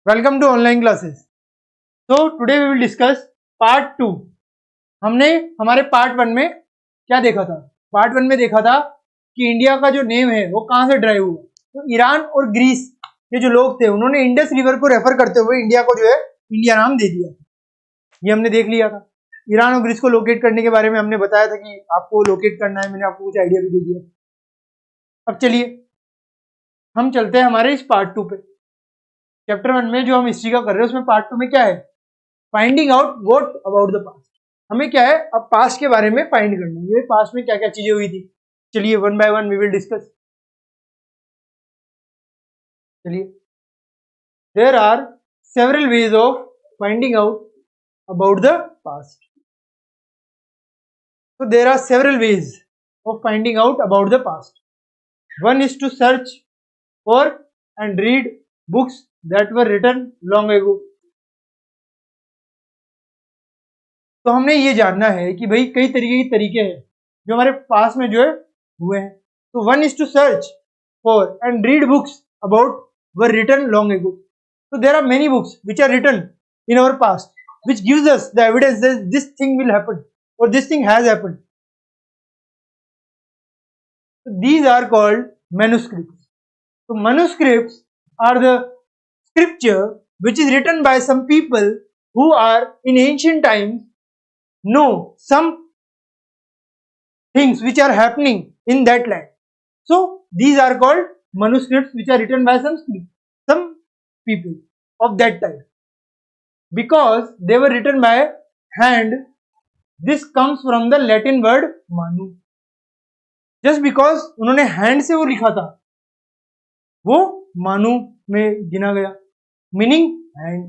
Welcome to online classes. तो today we will discuss part 2। हमने हमारे पार्ट 1 में क्या देखा था? पार्ट 1 में देखा था कि इंडिया का जो नेम है वो कहाँ से ड्राइव हुआ। तो ईरान और ग्रीस के जो लोग थे उन्होंने इंडस रिवर को रेफर करते हुए इंडिया को जो है इंडिया नाम दे दिया। ये हमने देख लिया था। ईरान और ग्रीस को लोकेट करने के बारे में हमने बताया था कि आपको लोकेट करना है, मैंने आपको कुछ आइडिया भी दे दिया। अब चलिए हम चलते हैं हमारे इस पार्ट 2 पे। चैप्टर 1 में जो हम हिस्ट्री का कर रहे हैं उसमें पार्ट 2 में क्या है? Finding out what about the past. हमें क्या है अब पास्ट के बारे में फाइंड करना है, ये पास्ट में क्या क्या चीजें हुई थी। चलिए one by one we will discuss. चलिए there are several ways of finding out about the past. So there are several ways of finding out about the past. One is to search for and read books that were written long ago. तो हमने ये जानना है कि भाई कई तरीके के तरीके हैं जो हमारे पास में जो है हुए हैं। तो one is to search for and read books about were written long ago. So there are many books which are written in our past which gives us the evidence that this thing will happen or this thing has happened. So these are called manuscripts. So manuscripts are the scripture which is written by some people who are in ancient times know some things which are happening in that land. So these are called manuscripts which are written by some people of that time. Because they were written by hand, this comes from the Latin word manu. Just because उन्होंने hand से वो लिखा था वो मानु में गिना गया, meaning hand.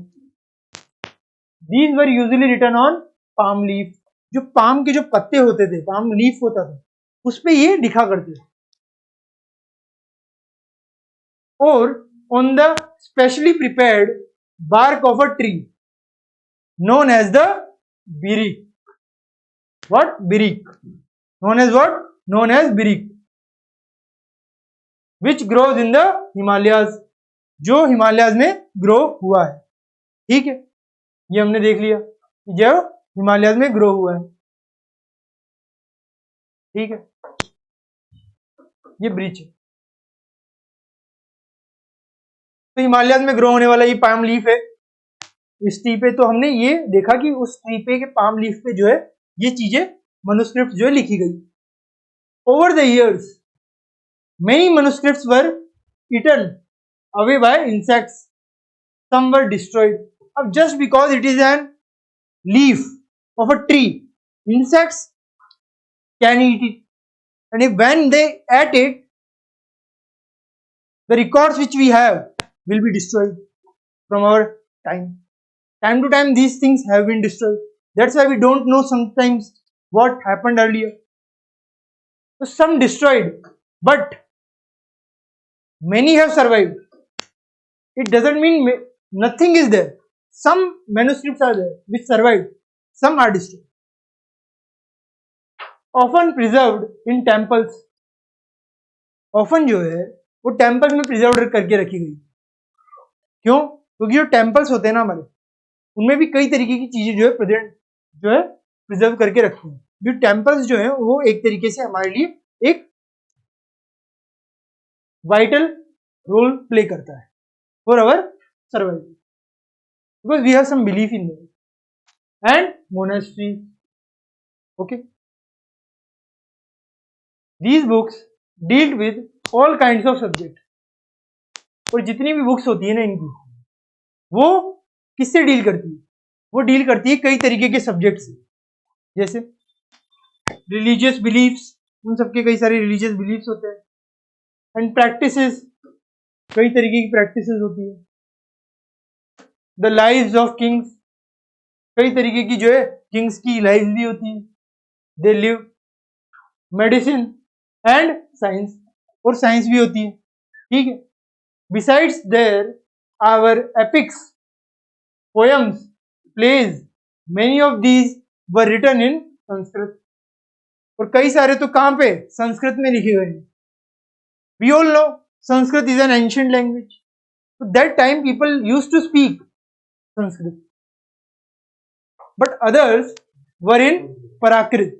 These were usually written on palm leaf. जो पाम के जो पत्ते होते थे, पाम लीफ होता था, उस पे ये लिखा करते थे। और on the specially prepared bark of a tree known as the birik. What? Birik. Known as what? Known as birik. Which grows in the Himalayas. जो हिमालयाज में ग्रो हुआ है। ठीक है, ये हमने देख लिया जो हिमालयाज में ग्रो हुआ है। ठीक है, ये ब्रिच है। तो हिमालयाज में ग्रो होने वाला ये पाम लीफ है इस ट्री पे। तो हमने ये देखा कि उस ट्री पे के पाम लीफ पे जो है ये चीजें मनुस्क्रिप्ट जो है लिखी गई। Over the years many manuscripts were eaten away by insects, some were destroyed. अब just because it is an leaf of a tree, insects can eat it, and if when they ate it, the records which we have will be destroyed from our time. Time to time these things have been destroyed. That's why we don't know sometimes what happened earlier. So some destroyed, but many have survived. It doesn't mean nothing is there. Some manuscripts are there which survived, some are destroyed. Often preserved in temples. Often जो है वो temples में preserve करके रखी गई। क्यों? क्योंकि जो टेम्पल्स होते हैं ना हमारे, उनमें भी कई तरीके की चीजें जो है प्रेजेंट जो है प्रिजर्व करके रखी हैं। जो टेम्पल्स जो है वो एक तरीके से हमारे लिए एक वाइटल रोल प्ले करता है for our survival, because we have some belief in them and monastery. Okay, these books deal with all kinds of subject. और जितनी भी बुक्स होती है ना इनकी, वो किससे डील करती है? वो डील करती है कई तरीके के सब्जेक्ट से। जैसे रिलीजियस बिलीफ्स, उन सबके कई सारे रिलीजियस बिलीफ्स होते हैं। एंड प्रैक्टिसेस, कई तरीके की प्रैक्टिसेस होती है। द लाइव्स ऑफ किंग्स, कई तरीके की जो है किंग्स की लाइव्स भी होती है, they live. Medicine and science, और साइंस भी होती है। ठीक है, besides there our epics, poems, plays, many of these were written in Sanskrit. और कई सारे तो कहां पे? संस्कृत में लिखे गए हैं। We all know Sanskrit is an ancient language. So that time people used to speak Sanskrit, but others were in Prakrit.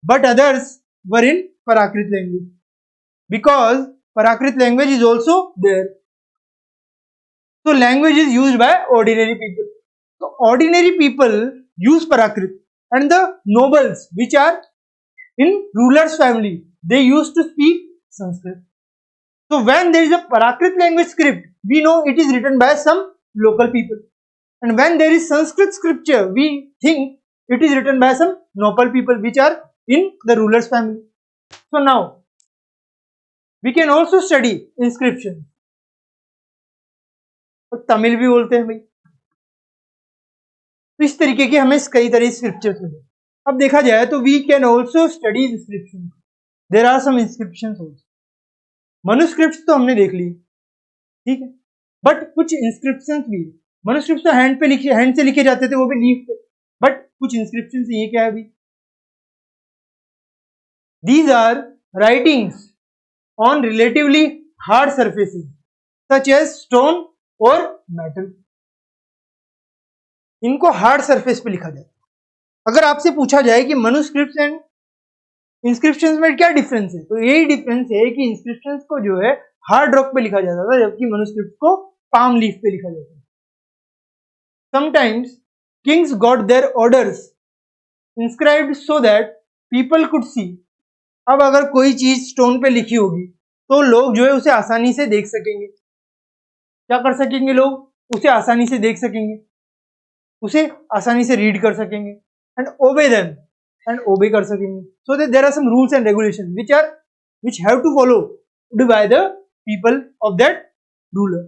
But others were in Prakrit language, because Prakrit language is also there. So language is used by ordinary people. So ordinary people use Prakrit, and the nobles which are in ruler's family, they used to speak Sanskrit. So when there is a Prakrit language script, we know it is written by some local people. And when there is Sanskrit scripture, we think it is written by some noble people which are in the ruler's family. So now we can also study inscription. और तमिल भी बोलते हैं भाई, तो इस तरीके के हमें कई तरह स्क्रिप्चर्स मिले. अब देखा जाए तो we can also study inscription. There are some inscriptions also. Manuscripts तो हमने देख ली, ठीक है, बट कुछ इंस्क्रिप्शंस भी. मनुस्क्रिप्ट्स तो हैंड से लिखे जाते थे, वो भी लीफ पे, बट कुछ इंस्क्रिप्शंस ये क्या है अभी, these are writings on relatively hard surfaces such as stone और मेटल. इनको हार्ड सरफेस पे लिखा जाता है. अगर आपसे पूछा जाए कि मनुस्क्रिप्ट्स एंड इंस्क्रिप्शंस में क्या डिफरेंस है, तो यही डिफरेंस है कि इंस्क्रिप्शंस को जो है हार्ड रॉक पे लिखा जाता था, जबकि मनुस्क्रिप्ट को पाम लीफ पे लिखा जाता है. Sometimes Kings got there orders inscribed so that people could see. अब अगर कोई चीज स्टोन पे लिखी होगी तो लोग जो है उसे आसानी से देख सकेंगे. क्या कर सकेंगे लोग? उसे आसानी से देख सकेंगे, उसे आसानी से रीड कर सकेंगे, एंड ओबे देम, एंड ओबे कर सकेंगे. So that there are some rules and regulation which have to follow by the people of that ruler.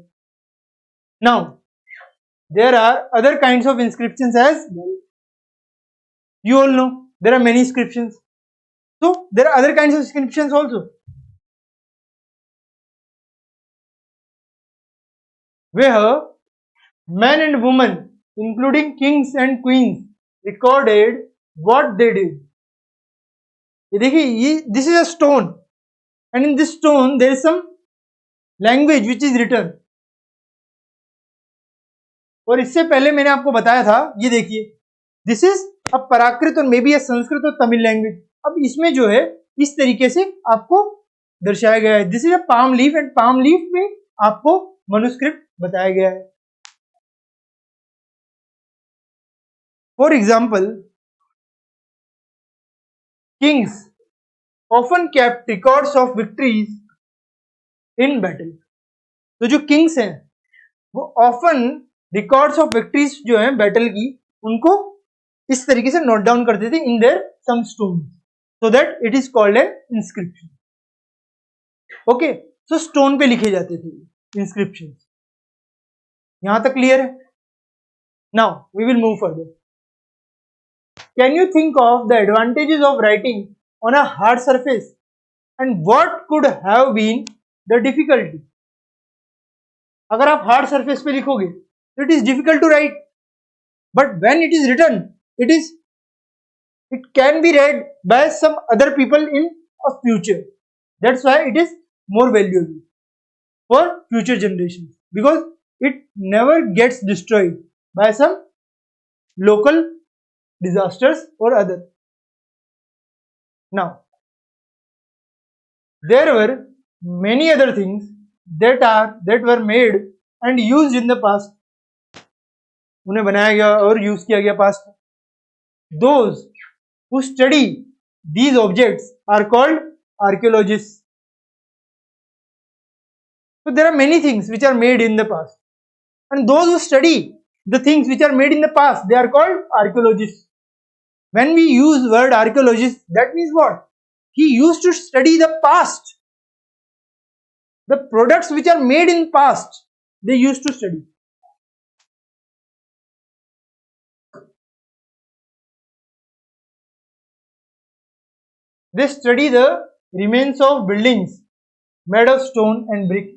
Now there are other kinds of inscriptions as well. You all know there are many inscriptions, so there are other kinds of inscriptions also, where men and women, including kings and queens, recorded what they did. ये देखिए, ये this is a stone, and in this stone there is some language which is written. और इससे पहले मैंने आपको बताया था, ये देखिए, दिस इज अ प्राकृत और मे बी अ संस्कृत और तमिल लैंग्वेज. अब इसमें जो है इस तरीके से आपको दर्शाया गया है. This is a palm leaf, and palm leaf में आपको मनुस्क्रिप्ट बताया गया है. For example, Kings often kept records of victories in battle. तो जो किंग्स हैं वो ऑफन रिकॉर्ड्स ऑफ विक्ट्रीज जो है बैटल की, उनको इस तरीके से नोट डाउन करते थे in their some stone, so that it is called an inscription. Okay, so stone पे लिखे जाते थे इंस्क्रिप्शन. यहां तक क्लियर है? Now we will move further. Can you think of the advantages of writing on a hard surface and what could have been the difficulty? अगर आप hard surface पे लिखोगे तो it is difficult to write, but when it is written, it can be read by some other people in a future. That's why it is more valuable for future generations, because it never gets destroyed by some local disasters or other. Now there were many other things that were made and used in the past. उन्हें बनाया गया और use किया गया past में. Those who study these objects are called archaeologists. So there are many things which are made in the past, and those who study the things which are made in the past, they are called archaeologists. When we use word archaeologist, that means what? He used to study the past. The products which are made in past, they used to study. They study the remains of buildings made of stone and brick,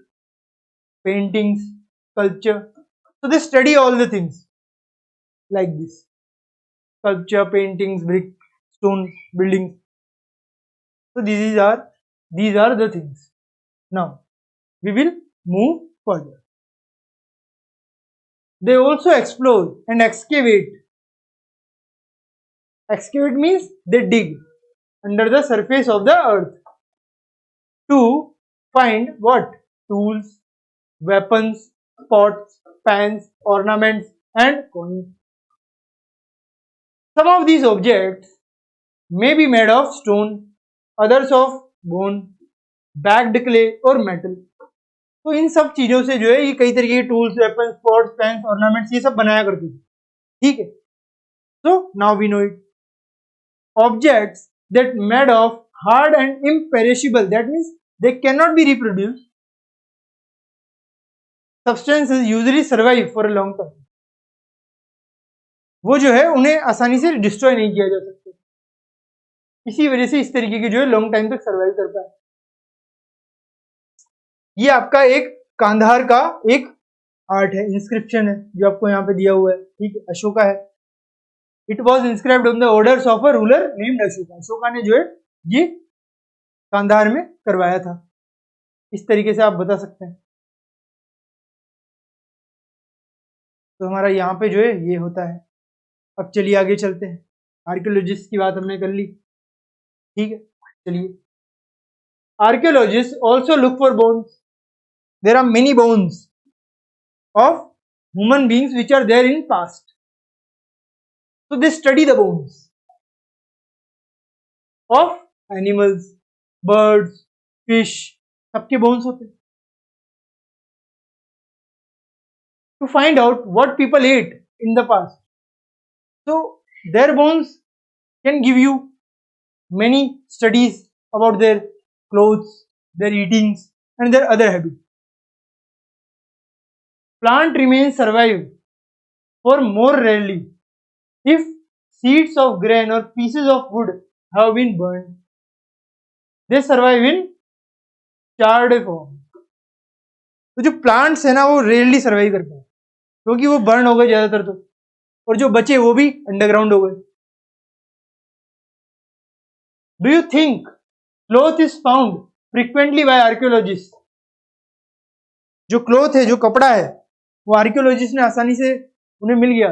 paintings, sculpture. So they study all the things like this: sculpture, paintings, brick, stone, buildings. So these are the things. Now we will move further. they also explore and excavate. Excavate means they dig under the surface of the earth to find what? Tools, weapons, pots, pans, ornaments, and coins. Some of these objects may be made of stone, others of bone, bagged clay or metal. तो इन सब चीजों से जो है ये कई तरीके के tools, weapons, pots, pens, ornaments ये सब बनाया करते थे. ठीक है. So now we know it. Objects that made of hard and imperishable, that means they cannot be reproduced. Substances usually survive for a long time. वो जो है उन्हें आसानी से डिस्ट्रॉय नहीं किया जा सकता. इसी वजह से इस तरीके के जो है लॉन्ग टाइम तक सर्वाइव करता है. ये आपका एक कांधार का एक आर्ट है, इंस्क्रिप्शन है जो आपको यहाँ पे दिया हुआ है. ठीक है, अशोका है. It was inscribed on the orders of a ruler named Ashoka. Ashoka ने जो है ये कांधार में करवाया था. इस तरीके से आप बता सकते हैं. तो हमारा यहाँ पे जो है ये होता है. अब चलिए आगे चलते हैं. आर्कियोलॉजिस्ट की बात हमने कर ली. ठीक है, चलिए. Archaeologist also look for bones. There are many bones of human beings which are there in past. So they study the bones of animals, birds, fish, सबके bones होते हैं. To find out what people ate in the past. So their bones can give you many studies about their clothes, their eatings, and their other habits. Plant remains survive for more rarely if seeds of grain or pieces of wood have been burned. They survive in charred form. तो जो plants है ना वो rarely survive करते हैं क्योंकि वो burn हो गए ज्यादातर तो, और जो बचे वो भी अंडरग्राउंड हो गए. Do you think cloth is found frequently by archaeologist? जो क्लॉथ है, जो कपड़ा है, वो आर्कियोलॉजिस्ट ने आसानी से उन्हें मिल गया.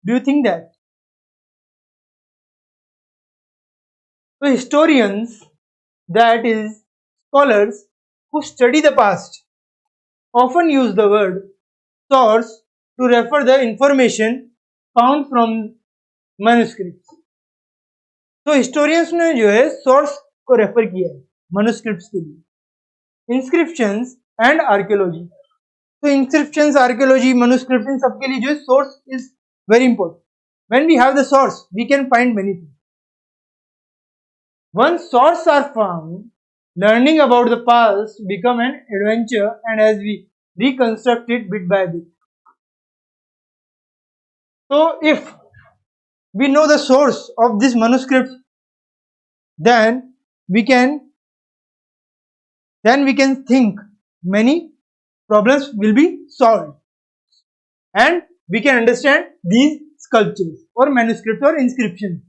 Do you think that? So historians, that is scholars who study the past, often use the word source to refer the information found from manuscripts. तो historians ने जो है source को रेफर किया है manuscripts के लिए. Inscriptions and archaeology. तो inscriptions, archaeology, manuscripts इन सबके लिए जो है source is very important. When we have the source, we can find many things. Once sources are found, learning about the past become an adventure, and as we reconstruct it bit by bit. So if we know the source of this manuscript, then we can think many problems will be solved, and we can understand these sculptures or manuscripts or inscriptions.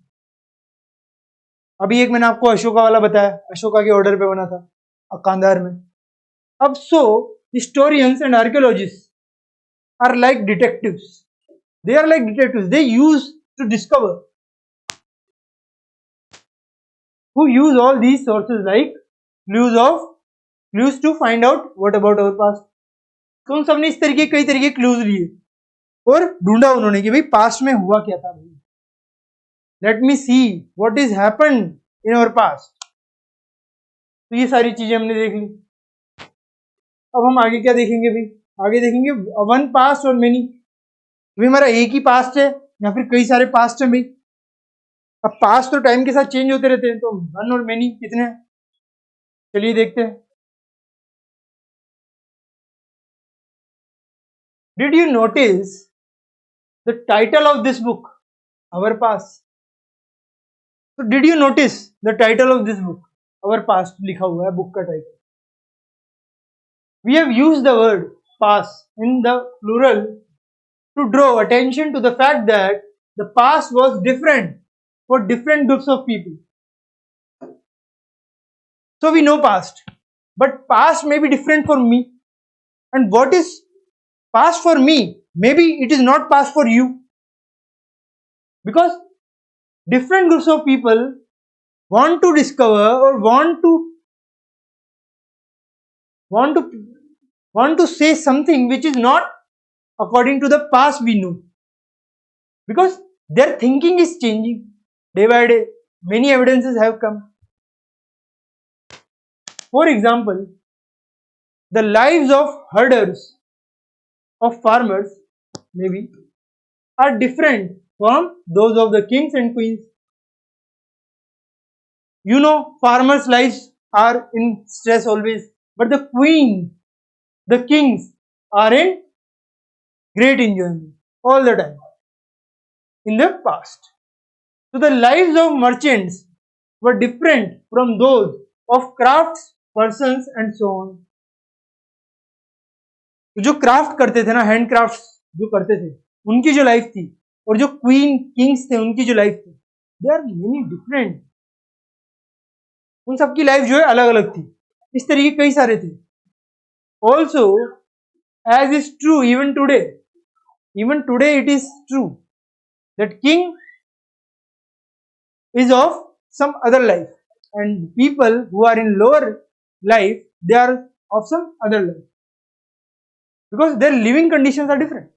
अभी एक मैंने आपको अशोका वाला बताया, अशोका के order पे बना था कांधार में. अब so historians and archaeologist are like detectives. They are like detectives. They use to discover, who use all these sources like clues to find out what about our past. तो उन सबने इस तरीके कई तरीके क्लूज लिए और ढूंढा उन्होंने कि भाई पास्ट में हुआ क्या था. भाई let me see what is happened in our past. तो ये सारी चीजें हमने देख ली. अब हम आगे क्या देखेंगे भाई? आगे देखेंगे वन पास्ट और मेनी. भाई हमारा एक ही पास्ट है या फिर कई सारे पास्ट है भाई? अब पास्ट तो टाइम के साथ चेंज होते रहते हैं, तो वन और मेनी कितने हैं? चलिए देखते हैं. Did you notice the title of this book, our past? तो did you notice the title of this book, our past लिखा हुआ है बुक का title. We have used the word past in the plural to draw attention to the fact that the past was different for different groups of people. So we know past, but past may be different for me. And what is past for me maybe it is not past for you, because different groups of people want to discover or want to say something which is not according to the past we know, because their thinking is changing day by day. Many evidences have come. For example, the lives of herders, of farmers maybe, are different from those of the kings and queens. You know, farmers' lives are in stress always, but the queen, the kings are in great enjoyment all the time in the past. So the lives of merchants were different from those of crafts persons and so on. तो जो craft करते थे ना, hand craft जो करते थे, उनकी जो लाइफ थी, और जो क्वीन किंग्स थे उनकी जो लाइफ थी, दे आर मेनी डिफरेंट. उन सबकी लाइफ जो है अलग अलग थी. इस तरीके कई सारे थे. Also as is true even today it is true that king is of some other life and people who are in lower life, they are of some other life, because their living conditions are different.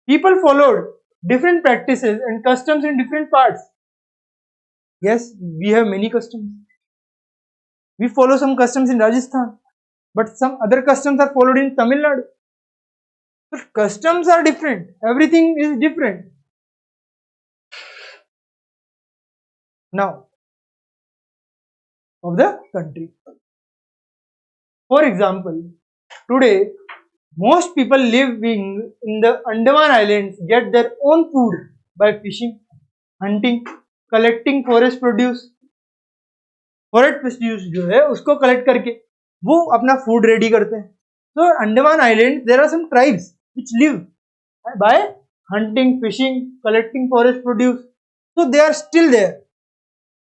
People followed different practices and customs in different parts. Yes, we have many customs. We follow some customs in Rajasthan, but some other customs are followed in Tamil Nadu. So customs are different. Everything is different. Now, of the country. For example, today most people living in the Andaman Islands get their own food by fishing, hunting, collecting forest produce. Forest produce जो है उसको collect करके वो अपना food ready करते हैं. तो Andaman island there are some tribes which live by hunting, fishing, collecting forest produce. So they are still there.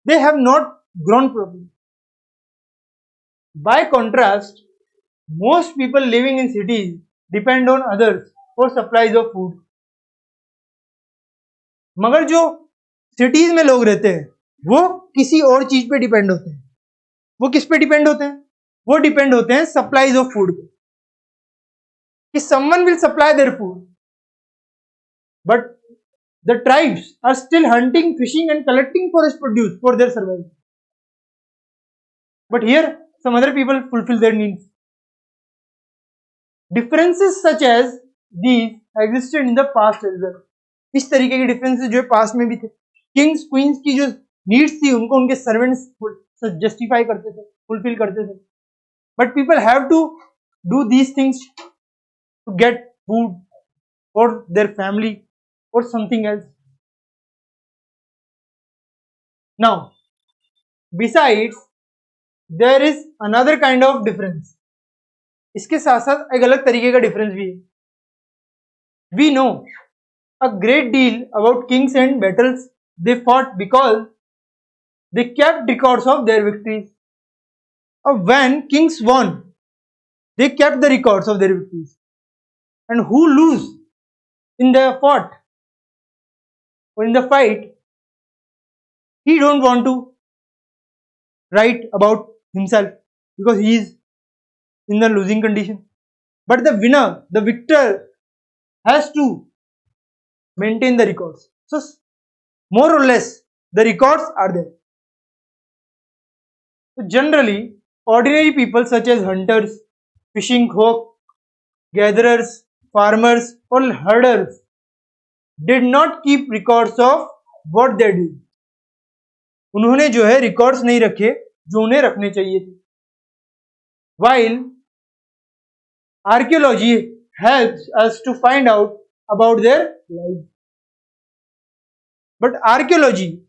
They have not grown properly. By contrast, most people living in cities depend on others for supplies of food. मगर जो cities में लोग रहते हैं वो किसी और चीज पे डिपेंड होते हैं. वो किस पे डिपेंड होते हैं? वो डिपेंड होते हैं सप्लाईज ऑफ फूड पे, कि someone will supply their food, but the tribes are still hunting, fishing and collecting forest produce for their survival. But here some other people fulfill their needs. Differences such as these existed in the past as well. इस तरीके के differences जो past में भी थे. Kings queen's की जो needs थी उनको उनके सर्वेंट्स जस्टिफाई करते थे, फुलफिल करते थे. But people have to do these things to get food for their family or something else. Now, besides, there is another kind of difference. इसके साथ साथ एक अलग तरीके का डिफरेंस भी है. We know a great deal about kings and battles they fought because they kept records of their victories. When kings won, they kept the records of their victories. And who lose in the fought or in the fight, he don't want to write about himself because he is in the losing condition. But the winner, the victor, has to maintain the records. So more or less the records are there. So generally, ordinary people such as hunters, fishing folk, gatherers, farmers or herders did not keep records of what they did. उन्होंने जो है records नहीं रखे जो उन्हें रखने चाहिए थे. While archaeology helps us to find out about their lives. But archaeology,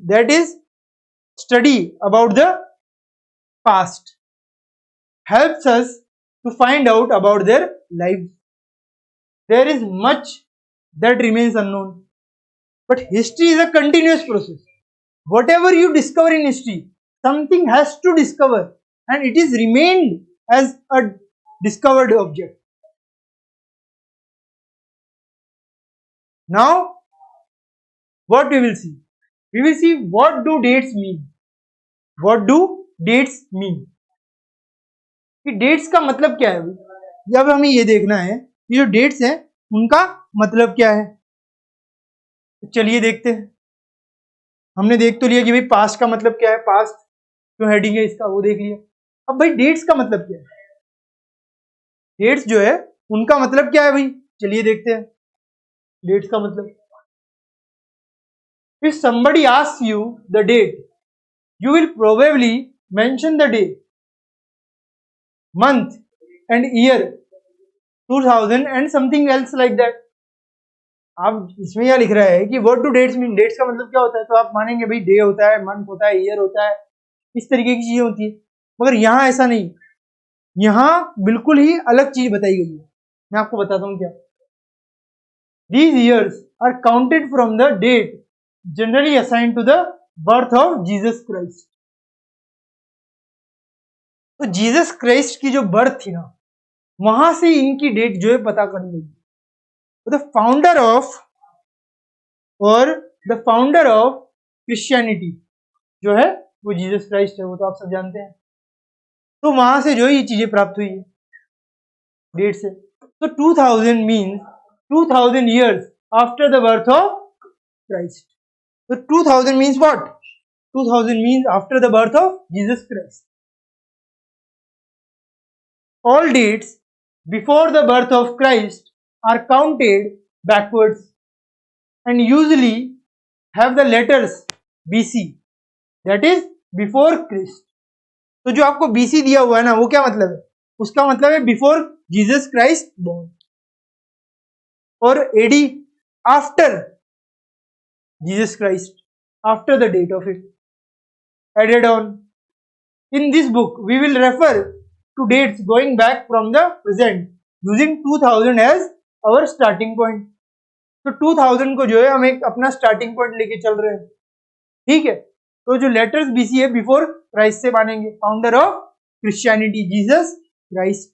that is study about the past, helps us to find out about their lives. There is much that remains unknown. But history is a continuous process. Whatever you discover in history, something has to discover and it is remained as a discovered object. Now what we will see, we will see what do dates mean, what do dates mean, कि dates का मतलब क्या है। जब हमें ये देखना है कि जो डेट्स हैं उनका मतलब क्या है, तो चलिए देखते हैं। हमने देख तो लिया कि भाई पास्ट का मतलब क्या है, पास्ट जो हेडिंग है इसका वो देख लिया। अब भाई डेट्स का मतलब क्या है, डेट्स जो है उनका मतलब क्या है भाई, चलिए देखते हैं डेट्स का मतलब। If somebody asks you the date, you will probably mention the day, month and year 2000 and something else like that. आप इसमें यह लिख रहा है कि what do dates mean, dates का मतलब क्या होता है, तो आप मानेंगे भाई डे होता है, मंथ होता है, ईयर होता है, इस तरीके की चीजें होती है। मगर यहाँ ऐसा नहीं, यहाँ बिल्कुल ही अलग चीज बताई गई है। मैं आपको बताता हूँ क्या। These years are counted from the date generally assigned to the birth of Jesus Christ. तो जीसस क्राइस्ट की जो बर्थ थी ना, वहां से इनकी डेट जो है पता करनी होगी। द फाउंडर ऑफ और द फाउंडर ऑफ क्रिश्चियनिटी जो है वो जीसस क्राइस्ट है, वो तो आप सब जानते हैं। तो वहां से जो है ये चीजें प्राप्त हुई है डेट से। तो 2000 means 2000 years after the birth of Christ. So 2000 means what? 2000 means after the birth of Jesus Christ. All dates before the birth of Christ are counted backwards and usually have the letters BC, that is before Christ. तो जो आपको BC दिया हुआ है ना, वो क्या मतलब है, उसका मतलब है बिफोर जीसस क्राइस्ट बॉर्न, और AD after Jesus Christ, after the date of it added on. In this book, we will refer to dates going back from the present using 2000 as our starting point. तो 2000 को जो है हम एक अपना starting point लेके चल रहे हैं, ठीक है। तो जो लेटर्स BC है बिफोर क्राइस्ट से मानेंगे, founder of Christianity Jesus Christ.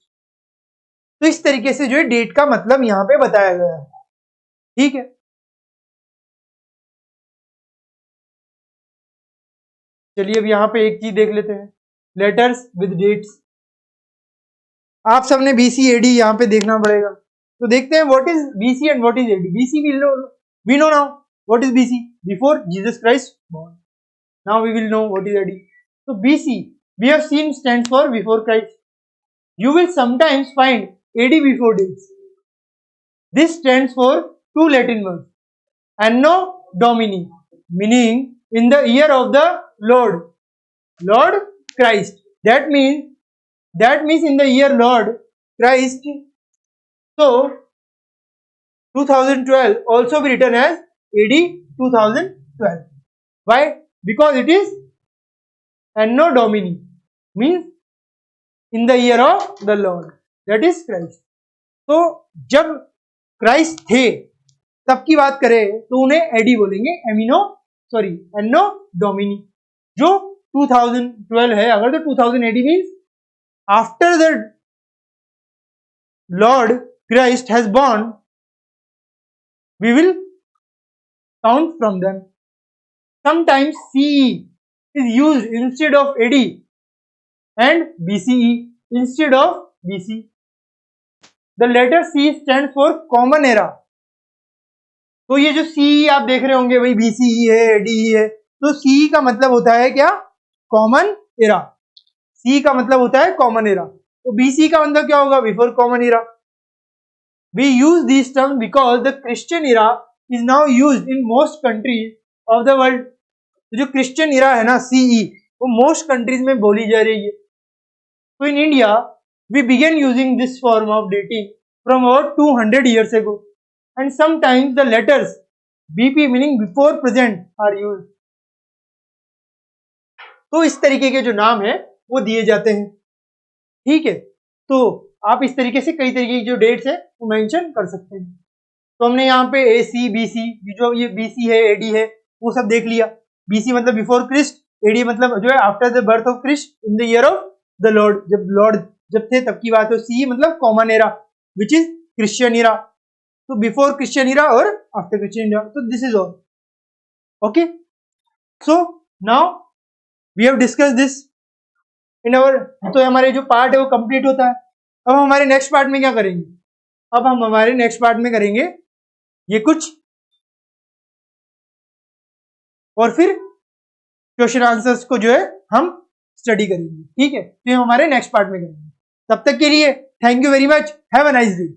तो इस तरीके से जो है डेट का मतलब यहाँ पे बताया गया है, ठीक है। चलिए अब यहाँ पे एक चीज देख लेते हैं, लेटर्स विद डेट्स। आप सबने BC AD यहाँ पे देखना पड़ेगा, तो देखते हैं what is BC and what is AD। BC we know now what is BC, before Jesus Christ born. Now we will know what is AD। तो BC we have seen stands for before Christ. You will sometimes find AD before dates. This stands for two Latin words, Anno Domini meaning in the year of the Lord Christ. That means in the year Lord Christ. So 2012 also be written as AD 2012. Why? Because it is Anno Domini, means in the year of the Lord, that is Christ. तो जब Christ थे तब की बात करें तो उन्हें AD बोलेंगे, एनो डोमिनी। जो 2012 है अगर, तो 2080 means after the Lord Christ has born, we will count from them. Sometimes CE is used instead of AD and BCE instead of BC. The letter C stands for common era. तो ये जो CE आप देख रहे होंगे भाई BCE है, ADE है, तो CE का मतलब होता है क्या, कॉमन एरा। CE का मतलब होता है कॉमन एरा। तो BC का मतलब क्या होगा, before common era. We use this term because the Christian era is now used in most countries of the world. तो जो क्रिश्चियन एरा है ना CE, वो मोस्ट कंट्रीज में बोली जा रही है। तो in India we began using this form of dating from about 200 years ago. And sometimes the letters BP meaning before present are used. तो इस तरीके के जो नाम है वो दिए जाते हैं, ठीक है। तो आप इस तरीके से कई तरीके की जो डेट्स है वो मेंशन कर सकते हैं। तो हमने यहाँ पे AC BC, जो ये BC है AD है वो सब देख लिया। BC मतलब बिफोर क्रिस्ट, AD मतलब जो है after the birth of Christ in the year of the lord, जब थे तब की बात है। CE मतलब common era which is Christian era. तो बिफोर क्रिश्चियन इरा और आफ्टर क्रिश्चियन इरा, तो this is all okay. So now we have discuss this in our, तो हमारे जो पार्ट है वो कंप्लीट होता है. अब हमारे नेक्स्ट पार्ट में क्या करेंगे, अब हम हमारे नेक्स्ट पार्ट में करेंगे ये कुछ और फिर क्वेश्चन आंसर्स को जो है हम स्टडी करेंगे. ठीक है, तो ये हमारे नेक्स्ट पार्ट में करेंगे. तब तक के लिए thank you very much, have a nice day.